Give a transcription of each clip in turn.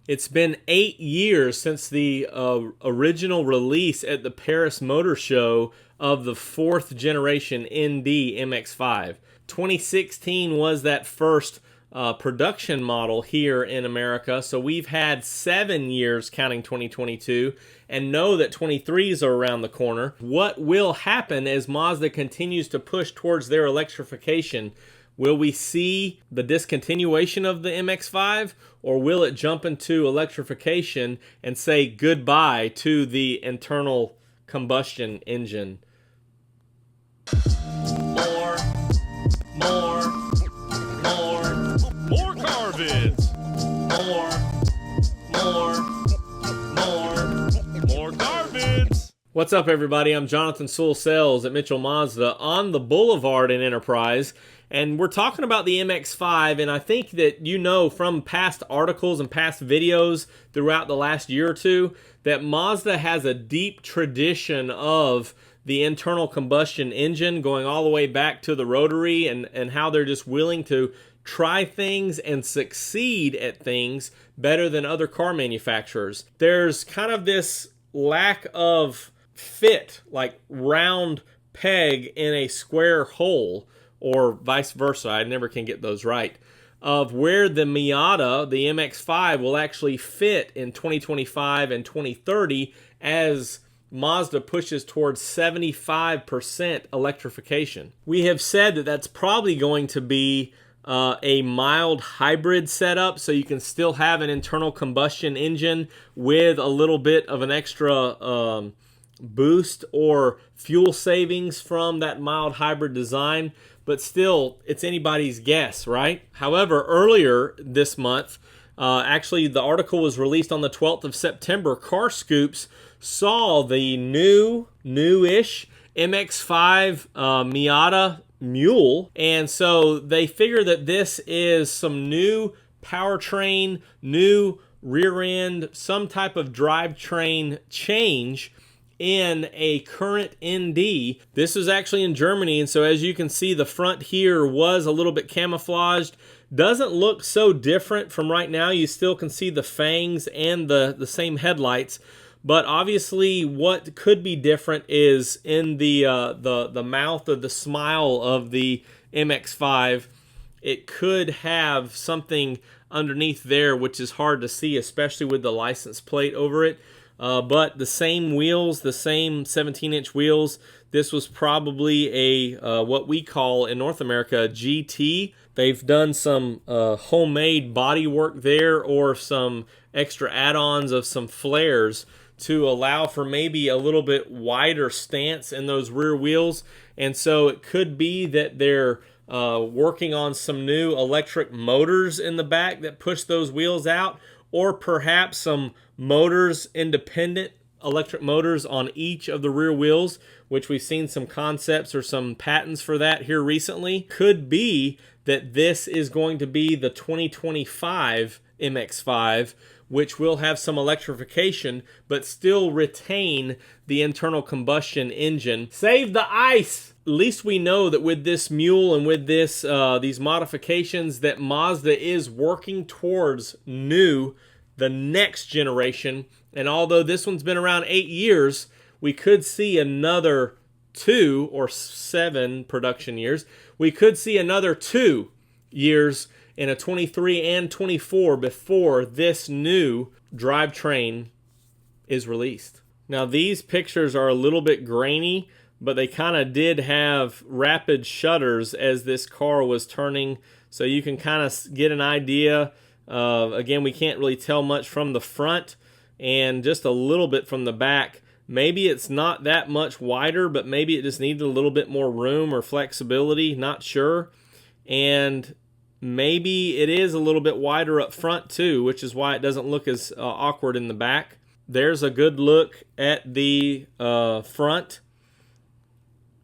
It's been 8 years since the original release at the Paris Motor Show of the fourth generation ND MX-5. 2016 was that first production model here in America, so we've had 7 years counting 2022, and know that 23s are around the corner. What will happen as Mazda continues to push towards their electrification? Will we see the discontinuation of the MX-5, or will it jump into electrification and say goodbye to the internal combustion engine? More car vids. More car vids. What's up, everybody? I'm Jonathan Sewell Sales at Mitchell Mazda on the Boulevard in Enterprise, and we're talking about the MX-5. And I think that you know from past articles and past videos throughout the last year or two that Mazda has a deep tradition of the internal combustion engine, going all the way back to the rotary, and how they're just willing to try things and succeed at things better than other car manufacturers. There's kind of this lack of fit, like round peg in a square hole, or vice versa. I never can get those right, of where the Miata, the MX-5, will actually fit in 2025 and 2030 as Mazda pushes towards 75% electrification. We have said that that's probably going to be a mild hybrid setup, so you can still have an internal combustion engine with a little bit of an extra boost or fuel savings from that mild hybrid design, but still, it's anybody's guess, right? However, earlier this month, actually the article was released on the 12th of September, Car Scoops saw the newish MX-5 Miata mule, and so they figure that this is some new powertrain, new rear end, some type of drivetrain change in a current ND. This is actually in Germany, and so as you can see, the front here was a little bit camouflaged. Doesn't look so different from right now. You still can see the fangs and the same headlights, but obviously what could be different is in the mouth or the smile of the MX-5. It could have something underneath there, which is hard to see, especially with the license plate over it. But the same wheels, the same 17-inch wheels. This was probably a what we call in North America a GT. They've done some homemade body work there, or some extra add-ons of some flares to allow for maybe a little bit wider stance in those rear wheels. And so it could be that they're working on some new electric motors in the back that push those wheels out, or perhaps some motors, independent electric motors on each of the rear wheels, which we've seen some concepts or some patents for that here recently. Could be that this is going to be the 2025 MX-5, which will have some electrification, but still retain the internal combustion engine. Save the ice! At least we know that with this mule and with this these modifications, that Mazda is working towards the next generation. And although this one's been around 8 years, we could see another 2 or 7 production years. We could see another 2 years in a 23 and 24 before this new drivetrain is released. Now, these pictures are a little bit grainy, but they kind of did have rapid shutters as this car was turning, so you can kind of get an idea. Again, we can't really tell much from the front, and just a little bit from the back. Maybe it's not that much wider, but maybe it just needed a little bit more room or flexibility, not sure. And maybe it is a little bit wider up front too, which is why it doesn't look as awkward in the back. There's a good look at the front,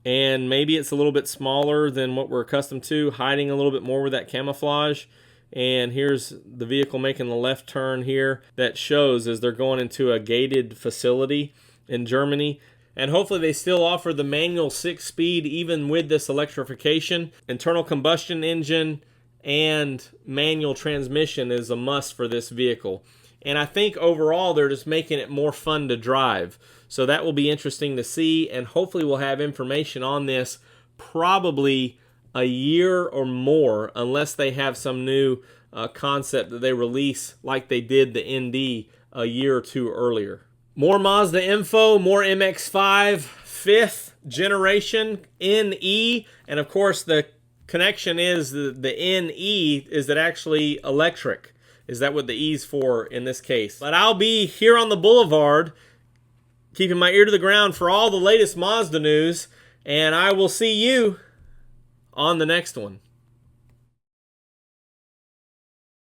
and maybe it's a little bit smaller than what we're accustomed to, hiding a little bit more with that camouflage. And here's the vehicle making the left turn here. That shows as they're going into a gated facility in Germany. And hopefully they still offer the manual 6-speed even with this electrification. Internal combustion engine and manual transmission is a must for this vehicle. and I think overall they're just making it more fun to drive. So that will be interesting to see, and hopefully we'll have information on this probably a year or more, unless they have some new concept that they release like they did the ND a year or two earlier. More Mazda info, more MX-5, 5th generation NE, and of course the connection is the NE, is it actually electric? Is that what the E's for in this case? But I'll be here on the boulevard, keeping my ear to the ground for all the latest Mazda news, and I will see you on the next one.